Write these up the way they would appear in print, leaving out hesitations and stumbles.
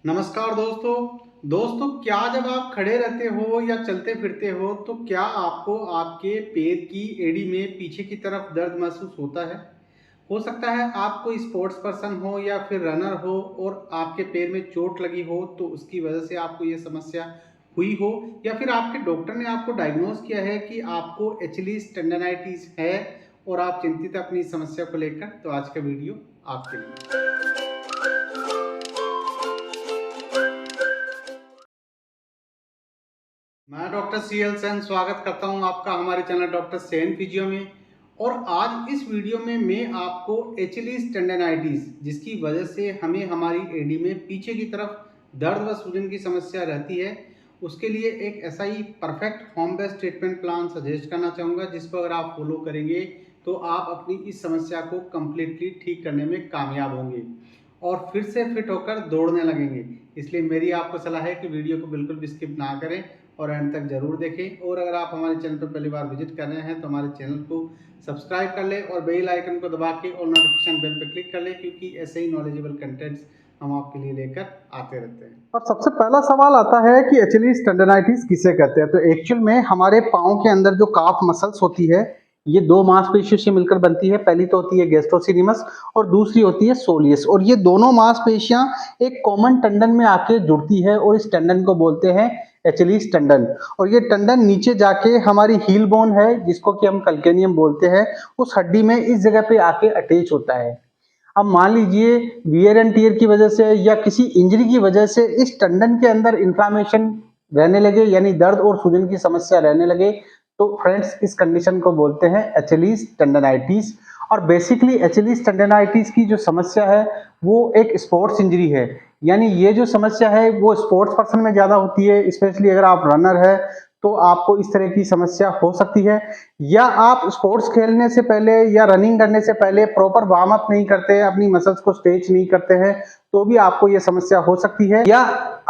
नमस्कार दोस्तों क्या जब आप खड़े रहते हो या चलते फिरते हो तो क्या आपको आपके पैर की एड़ी में पीछे की तरफ दर्द महसूस होता है? हो सकता है आप कोई स्पोर्ट्स पर्सन हो या फिर रनर हो और आपके पैर में चोट लगी हो तो उसकी वजह से आपको ये समस्या हुई हो, या फिर आपके डॉक्टर ने आपको डायग्नोज किया है कि आपको एचिलीज टेंडनाइटिस है और आप चिंतित हैं अपनी समस्या को लेकर। तो आज का वीडियो आपके लिए। मैं डॉक्टर सीएल सेन स्वागत करता हूं आपका हमारे चैनल डॉक्टर सेन फिजियो में। और आज इस वीडियो में मैं आपको एचिलीज टेंडनाइटिस, जिसकी वजह से हमें हमारी एडी में पीछे की तरफ दर्द व सूजन की समस्या रहती है, उसके लिए एक ऐसा ही perfect home based treatment plan suggest करना चाहूँगा जिसको अगर आप फॉलो करेंगे तो आप अपनी इस समस्या को कम्प्लीटली ठीक करने में कामयाब होंगे और फिर से फिट होकर दौड़ने लगेंगे। इसलिए मेरी आपको सलाह है कि वीडियो को बिल्कुल भी स्किप ना करें और एंड तक जरूर देखें। और अगर आप हमारे चैनल पर पहली बार विजिट कर रहे हैं तो हमारे चैनल को सब्सक्राइब कर लें और बेल आइकन को दबा के और नोटिफिकेशन बेल पर क्लिक कर लें, क्योंकि ऐसे ही नॉलेजेबल कंटेंट्स हम आपके लिए लेकर आते रहते हैं। और सबसे पहला सवाल आता है कि एचिलीज टेंडनाइटिस किसे कहते हैं। तो एक्चुअल में हमारे पाँव के अंदर जो काफ मसल्स होती है, ये दो मांसपेशियों से मिलकर बनती है। पहली तो होती है गैस्ट्रोसिनिमस और दूसरी होती है सोलियस, और ये दोनों मांसपेशियां एक कॉमन टंडन में आके जुड़ती है और इस टंडन को बोलते हैं एचिलीज टंडन। और ये टंडन नीचे जाके हमारी हील बोन है, जिसको कि हम कल्केनियम बोलते हैं, उस हड्डी में इस जगह पे आके अटैच होता है। अब मान लीजिए वियर एंड टीयर की वजह से या किसी इंजरी की वजह से इस टंडन के अंदर इन्फ्लामेशन रहने लगे, यानी दर्द और सूजन की समस्या रहने लगे, तो फ्रेंड्स इस कंडीशन को बोलते हैं एचिलीज टेंडनाइटिस। और बेसिकली एचिलीज टेंडनाइटिस की जो समस्या है वो एक स्पोर्ट्स इंजरी है, यानी ये जो समस्या है वो स्पोर्ट्स पर्सन में ज्यादा होती है। स्पेशली अगर आप रनर है तो आपको इस तरह की समस्या हो सकती है, या आप स्पोर्ट्स खेलने से पहले या रनिंग करने से पहले प्रॉपर वार्म अप नहीं करते हैं, अपनी मसल्स को स्ट्रेच नहीं करते हैं, तो भी आपको ये समस्या हो सकती है। या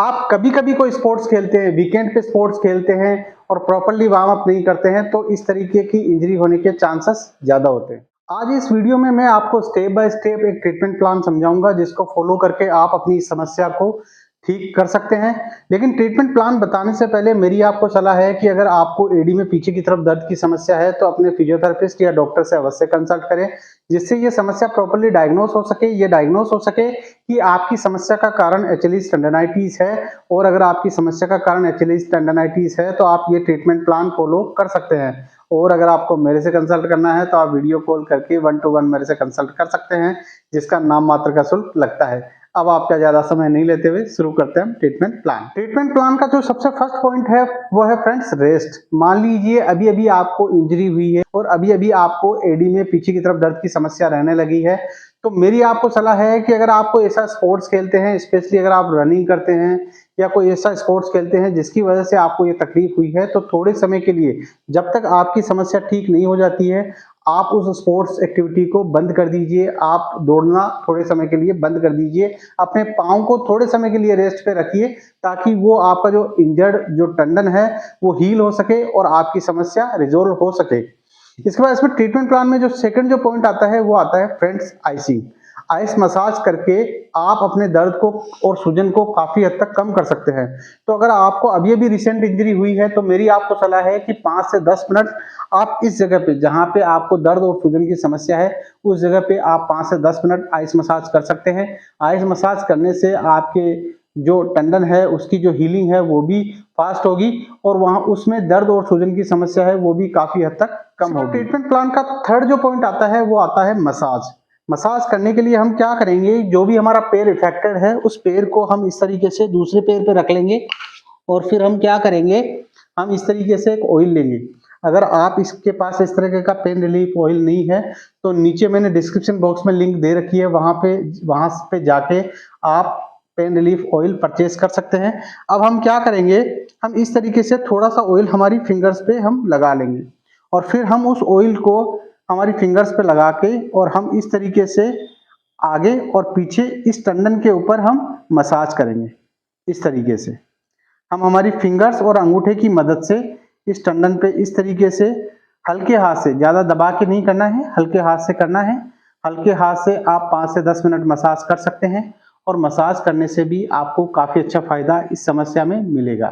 आप कभी कभी कोई स्पोर्ट्स खेलते हैं, वीकेंड पे स्पोर्ट्स खेलते हैं और प्रॉपरली वार्म अप नहीं करते हैं, तो इस तरीके की इंजरी होने के चांसेस ज्यादा होते हैं। आज इस वीडियो में मैं आपको स्टेप बाय स्टेप एक ट्रीटमेंट प्लान समझाऊंगा जिसको फॉलो करके आप अपनी समस्या को ठीक कर सकते हैं। लेकिन ट्रीटमेंट प्लान बताने से पहले मेरी आपको सलाह है कि अगर आपको एडी में पीछे की तरफ दर्द की समस्या है तो अपने फिजियोथेरेपिस्ट या डॉक्टर से अवश्य कंसल्ट करें, जिससे ये समस्या प्रॉपर्ली डायग्नोस हो सके। ये डायग्नोस हो सके कि आपकी समस्या का कारण एचिलीज टेंडनाइटिस है, और अगर आपकी समस्या का कारण एचिलीज टेंडनाइटिस है तो आप ये ट्रीटमेंट प्लान फॉलो कर सकते हैं। और अगर आपको मेरे से कंसल्ट करना है तो आप वीडियो कॉल करके 1 to 1 मेरे से कंसल्ट कर सकते हैं, जिसका नाम मात्र का शुल्क लगता है। अब आपका ज्यादा समय नहीं लेते हुए शुरू करते हैं ट्रीटमेंट प्लान। ट्रीटमेंट प्लान का जो सबसे फर्स्ट पॉइंट है वो है फ्रेंड्स रेस्ट। मान लीजिए अभी अभी आपको इंजरी हुई है और अभी अभी आपको एडी में पीछे की तरफ दर्द की समस्या रहने लगी है, तो मेरी आपको सलाह है कि अगर आपको ऐसा स्पोर्ट्स खेलते हैं, स्पेशली अगर आप रनिंग करते हैं या कोई ऐसा स्पोर्ट्स खेलते हैं जिसकी वजह से आपको ये तकलीफ हुई है, तो थोड़े समय के लिए, जब तक आपकी समस्या ठीक नहीं हो जाती है, आप उस स्पोर्ट्स एक्टिविटी को बंद कर दीजिए। आप दौड़ना थोड़े समय के लिए बंद कर दीजिए, अपने पाँव को थोड़े समय के लिए रेस्ट पे रखिए, ताकि वो आपका जो इंजर्ड जो टंडन है वो हील हो सके और आपकी समस्या रिजोल्व हो सके। इसके बाद इसमें ट्रीटमेंट प्लान में जो सेकंड जो पॉइंट आता है वो आता है फ्रेंड्स आइसिंग। आइस मसाज करके आप अपने दर्द को और सूजन को काफी हद तक कम कर सकते हैं। तो अगर आपको अभी अभी रिसेंट इंजरी हुई है तो मेरी आपको सलाह है कि 5 से 10 मिनट आप इस जगह पे जहां पे आपको दर्द और सूजन की समस्या है उस जगह पे आप 5 से 10 मिनट आइस मसाज कर सकते हैं। आइस मसाज करने से आपके जो टंडन है उसकी जो हीलिंग है वो भी फास्ट होगी और वहां उसमें दर्द और सूजन की समस्या है वो भी काफी हद तक कम होगी। ट्रीटमेंट प्लान का थर्ड जो पॉइंट आता है वो आता है मसाज। मसाज करने के लिए हम क्या करेंगे, जो भी हमारा पैर इफेक्टेड है उस पैर को हम इस तरीके से दूसरे पैर पे रख लेंगे और फिर हम क्या करेंगे, हम इस तरीके से एक ऑयल लेंगे। अगर आप इसके पास इस तरह का पेन रिलीफ ऑयल नहीं है तो नीचे मैंने डिस्क्रिप्शन बॉक्स में लिंक दे रखी है, वहां पे जाके आप पेन रिलीफ ऑयल परचेज कर सकते हैं। अब हम क्या करेंगे, हम इस तरीके से थोड़ा सा ऑयल हमारी फिंगर्स पे हम लगा लेंगे और फिर हम उस ऑयल को हमारी फिंगर्स पे लगा के और हम इस तरीके से आगे और पीछे इस टंडन के ऊपर हम मसाज करेंगे। इस तरीके से हम हमारी फिंगर्स और अंगूठे की मदद से इस टंडन पे इस तरीके से हल्के हाथ से, ज्यादा दबा के नहीं करना है, हल्के हाथ से करना है। हल्के हाथ से आप 5 से 10 मिनट मसाज कर सकते हैं और मसाज करने से भी आपको काफ़ी अच्छा फ़ायदा इस समस्या में मिलेगा।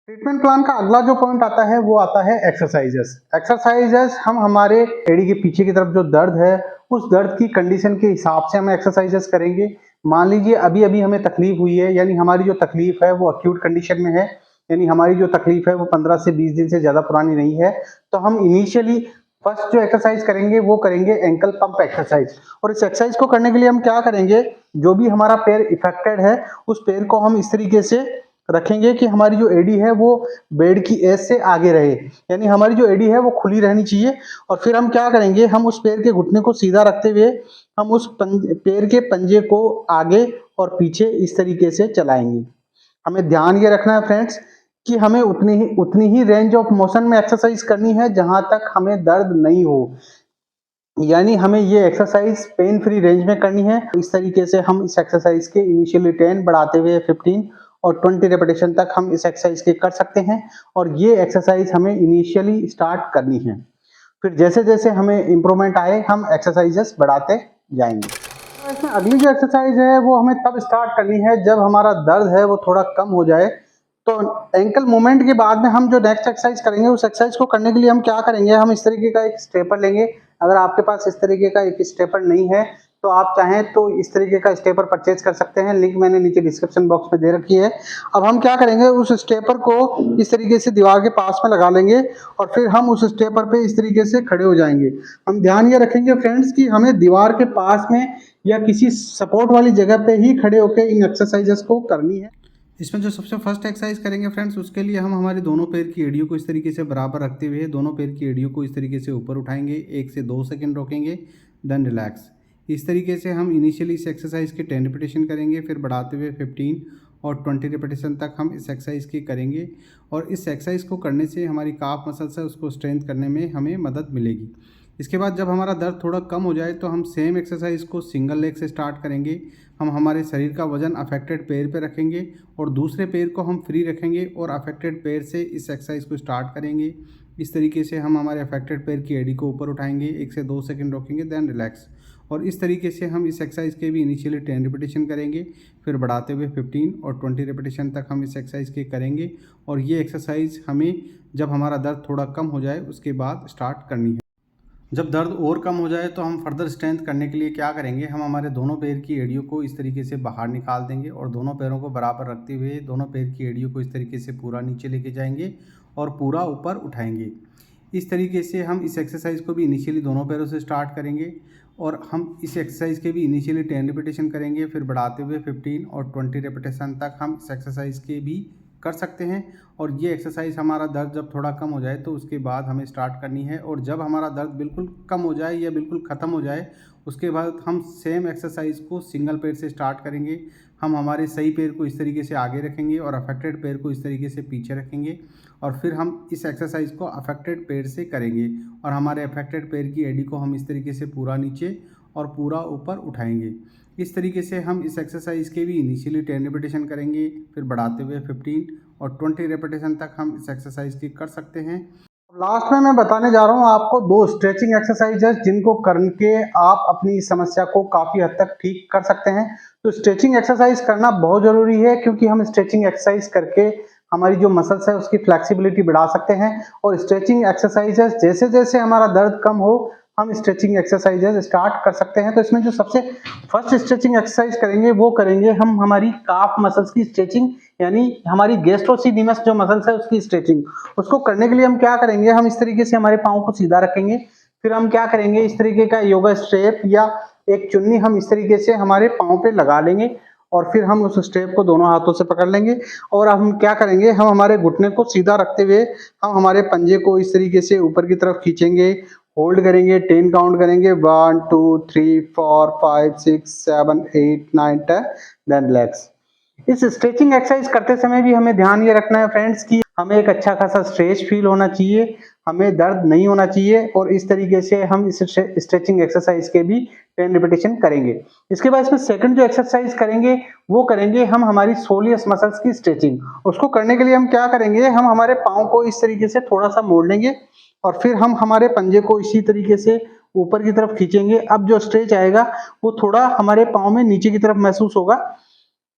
ट्रीटमेंट प्लान का अगला जो पॉइंट आता है वो आता है एक्सरसाइजेस। एक्सरसाइजेस हम हमारे एड़ी के पीछे की तरफ जो दर्द है उस दर्द की कंडीशन के हिसाब से हम एक्सरसाइजेस करेंगे। मान लीजिए अभी अभी हमें तकलीफ हुई है, यानी हमारी जो तकलीफ है वो अक्यूट कंडीशन में है, यानी हमारी जो तकलीफ है वो 15 से 20 दिन से ज़्यादा पुरानी नहीं है, तो हम इनिशियली फर्स्ट जो एक्सरसाइज करेंगे वो करेंगे एंकल पंप एक्सरसाइज। और इस एक्सरसाइज को करने के लिए हम क्या करेंगे, जो भी हमारा पैर इफेक्टेड है उस पैर को हम इस तरीके से रखेंगे कि हमारी जो एडी है वो बेड की एज से आगे रहे, यानी हमारी जो एडी है वो खुली रहनी चाहिए। और फिर हम क्या करेंगे, हम उस पैर के घुटने को सीधा रखते हुए हम उस पैर के पंजे को आगे और पीछे इस तरीके से चलाएंगे। हमें ध्यान ये रखना है फ्रेंड्स कि हमें उतनी ही रेंज ऑफ मोशन में एक्सरसाइज करनी है जहां तक हमें दर्द नहीं हो, यानी हमें ये एक्सरसाइज पेन फ्री रेंज में करनी है। इस तरीके से हम इस एक्सरसाइज के इनिशियली 10 बढ़ाते हुए 15 और 20 रेपिटेशन तक हम इस एक्सरसाइज के कर सकते हैं। और ये एक्सरसाइज हमें इनिशियली स्टार्ट करनी है, फिर जैसे जैसे हमें इंप्रूवमेंट आए हम एक्सरसाइजेस बढ़ाते जाएंगे। तो इसमें अगली जो एक्सरसाइज है वो हमें तब स्टार्ट करनी है जब हमारा दर्द है वो थोड़ा कम हो जाए। तो एंकल मूवमेंट के बाद में हम जो नेक्स्ट एक्सरसाइज करेंगे उस एक्सरसाइज को करने के लिए हम क्या करेंगे, हम इस तरीके का एक स्टेपर लेंगे। अगर आपके पास इस तरीके का एक स्टेपर नहीं है तो आप चाहें तो इस तरीके का स्टेपर परचेज कर सकते हैं, लिंक मैंने नीचे डिस्क्रिप्शन बॉक्स में दे रखी है। अब हम क्या करेंगे, उस स्टेपर को इस तरीके से दीवार के पास में लगा लेंगे और फिर हम उस स्टेपर पे इस तरीके से खड़े हो जाएंगे। हम ध्यान ये रखेंगे फ्रेंड्स कि हमें दीवार के पास में या किसी सपोर्ट वाली जगह पे ही खड़े होकर इन एक्सरसाइजेस को करनी है। इसमें जो सबसे फर्स्ट एक्सरसाइज करेंगे फ्रेंड्स, उसके लिए हम हमारे दोनों पैर की एड़ियों को इस तरीके से बराबर रखते हुए दोनों पैर की एड़ियों को इस तरीके से ऊपर उठाएंगे, 1 से 2 सेकंड रोकेंगे, देन रिलैक्स। इस तरीके से हम इनिशियली इस एक्सरसाइज के 10 रिपीटेशन करेंगे, फिर बढ़ाते हुए 15 और 20 रिपीटेशन तक हम इस एक्सरसाइज की करेंगे। और इस एक्सरसाइज को करने से हमारी काफ मसल्स है उसको स्ट्रेंथ करने में हमें मदद मिलेगी। इसके बाद जब हमारा दर्द थोड़ा कम हो जाए तो हम सेम एक्सरसाइज को सिंगल लेग से स्टार्ट करेंगे। हम हमारे शरीर का वजन अफेक्टेड पैर पे रखेंगे और दूसरे पैर को हम फ्री रखेंगे और अफेक्टेड पैर से इस एक्सरसाइज को स्टार्ट करेंगे। इस तरीके से हम हमारे अफेक्टेड पैर की एड़ी को ऊपर उठाएंगे, 1 से 2 सेकंड रोकेंगे, देन रिलैक्स। और इस तरीके से हम इस एक्सरसाइज के भी इनिशियली 10 रिपीटेशन करेंगे, फिर बढ़ाते हुए 15 और 20 रिपीटेशन तक हम इस एक्सरसाइज के करेंगे। और ये एक्सरसाइज हमें जब हमारा दर्द थोड़ा कम हो जाए उसके बाद स्टार्ट करनी है। जब दर्द और कम हो जाए तो हम फर्दर स्ट्रेंथ करने के लिए क्या करेंगे, हम हमारे दोनों पैर की एड़ियों को इस तरीके से बाहर निकाल देंगे और दोनों पैरों को बराबर रखते हुए दोनों पैर की एड़ियों को इस तरीके से पूरा नीचे लेके जाएंगे और पूरा ऊपर उठाएंगे। इस तरीके से हम इस एक्सरसाइज को भी इनिशियली दोनों पैरों से स्टार्ट करेंगे और हम इस एक्सरसाइज के भी इनिशियली 10 रिपीटेशन करेंगे, फिर बढ़ाते हुए 15 और 20 रिपीटेशन तक हम इस एक्सरसाइज के भी कर सकते हैं। और ये एक्सरसाइज हमारा दर्द जब थोड़ा कम हो जाए तो उसके बाद हमें स्टार्ट करनी है। और जब हमारा दर्द बिल्कुल कम हो जाए या बिल्कुल ख़त्म हो जाए उसके बाद हम सेम एक्सरसाइज को सिंगल पैर से स्टार्ट करेंगे। हम हमारे सही पैर को इस तरीके से आगे रखेंगे और अफेक्टेड पैर को इस तरीके से पीछे रखेंगे और फिर हम इस एक्सरसाइज को अफेक्टेड पैर से करेंगे और हमारे अफेक्टेड पैर की एड़ी को हम इस तरीके से पूरा नीचे और पूरा ऊपर उठाएंगे। इस तरीके से हम इस एक्सरसाइज के भी इनिशियली 10 रिपीटेशन करेंगे, फिर बढ़ाते हुए 15 और 20 रिपीटेशन तक हम इस एक्सरसाइज की कर सकते हैं। लास्ट में मैं बताने जा रहा हूँ आपको 2 स्ट्रेचिंग एक्सरसाइजेस जिनको करके आप अपनी समस्या को काफ़ी हद तक ठीक कर सकते हैं। तो स्ट्रेचिंग एक्सरसाइज करना बहुत ज़रूरी है क्योंकि हम स्ट्रेचिंग एक्सरसाइज करके हमारी जो मसल्स है उसकी फ्लेक्सिबिलिटी बढ़ा सकते हैं। और स्ट्रेचिंग एक्सरसाइजेस जैसे जैसे हमारा दर्द कम हो हम स्ट्रेचिंग एक्सरसाइजेस स्टार्ट कर सकते हैं। तो इसमें जो सबसे फर्स्ट स्ट्रेचिंग एक्सरसाइज करेंगे वो करेंगे हम हमारी काफ मसल्स की स्ट्रेचिंग, यानी हमारी गैस्ट्रोसिडिमस जो मसल्स है उसकी स्ट्रेचिंग। उसको करने के लिए हम क्या करेंगे, हम इस तरीके से हमारे पाँव को सीधा रखेंगे, फिर हम क्या करेंगे इस तरीके का योगा स्ट्रेप या एक चुन्नी हम इस तरीके से हमारे पाँव पे लगा लेंगे और फिर हम उस स्ट्रेप को दोनों हाथों से पकड़ लेंगे। और हम क्या करेंगे, हम हमारे घुटने को सीधा रखते हुए हम हमारे पंजे को इस तरीके से ऊपर की तरफ खींचेंगे, होल्ड करेंगे, 10 काउंट करेंगे, 1 2 3 4 5 6 7 8 9 10, देन रिलैक्स। इस स्ट्रेचिंग एक्सरसाइज करते समय भी हमें ध्यान ये रखना है फ्रेंड्स कि हमें एक अच्छा खासा स्ट्रेच फील होना चाहिए, हमें दर्द नहीं होना चाहिए। और इस तरीके से हम इस स्ट्रेचिंग एक्सरसाइज के भी 10 रिपीटेशन करेंगे। इसके बाद इसमें सेकंड जो एक्सरसाइज करेंगे वो करेंगे हम हमारी सोलियस मसल्स की स्ट्रेचिंग। उसको करने के लिए हम क्या करेंगे, हम हमारे पाँव को इस तरीके से थोड़ा सा मोड़ लेंगे और फिर हम हमारे पंजे को इसी तरीके से ऊपर की तरफ खींचेंगे। अब जो स्ट्रेच आएगा वो थोड़ा हमारे पाँव में नीचे की तरफ महसूस होगा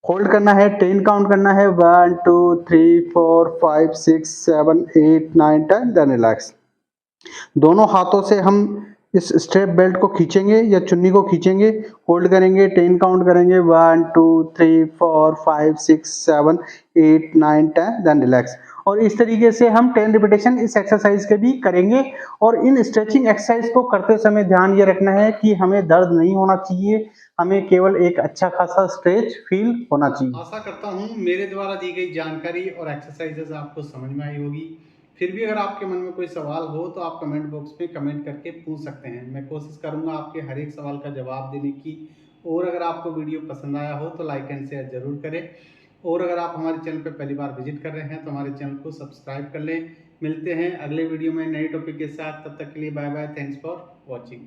होल्ड करना है, 10 काउंट करना है, 1 2 3 4 5 6 7 8 9 10, देन रिलैक्स। दोनों हाथों से हम इस स्ट्रेप बेल्ट को खींचेंगे या चुन्नी को खींचेंगे, होल्ड करेंगे, 10 काउंट करेंगे, 1 2 3 4 5 6 7 8 9 10, देन रिलैक्स। और इस तरीके से हम 10 रिपीटेशन इस एक्सरसाइज के भी करेंगे। और इन स्ट्रेचिंग एक्सरसाइज को करते समय ध्यान ये रखना है कि हमें दर्द नहीं होना चाहिए, हमें केवल एक अच्छा खासा स्ट्रेच फील होना चाहिए। आशा करता हूँ मेरे द्वारा दी गई जानकारी और एक्सरसाइजेस आपको समझ में आई होगी। फिर भी अगर आपके मन में कोई सवाल हो तो आप कमेंट बॉक्स में कमेंट करके पूछ सकते हैं। मैं कोशिश करूँगा आपके हर एक सवाल का जवाब देने की। और अगर आपको वीडियो पसंद आया हो तो लाइक एंड शेयर जरूर करें। और अगर आप हमारे चैनल पर पहली बार विजिट कर रहे हैं तो हमारे चैनल को सब्सक्राइब कर लें। मिलते हैं अगले वीडियो में नए टॉपिक के साथ। तब तक के लिए bye bye. Thanks for watching.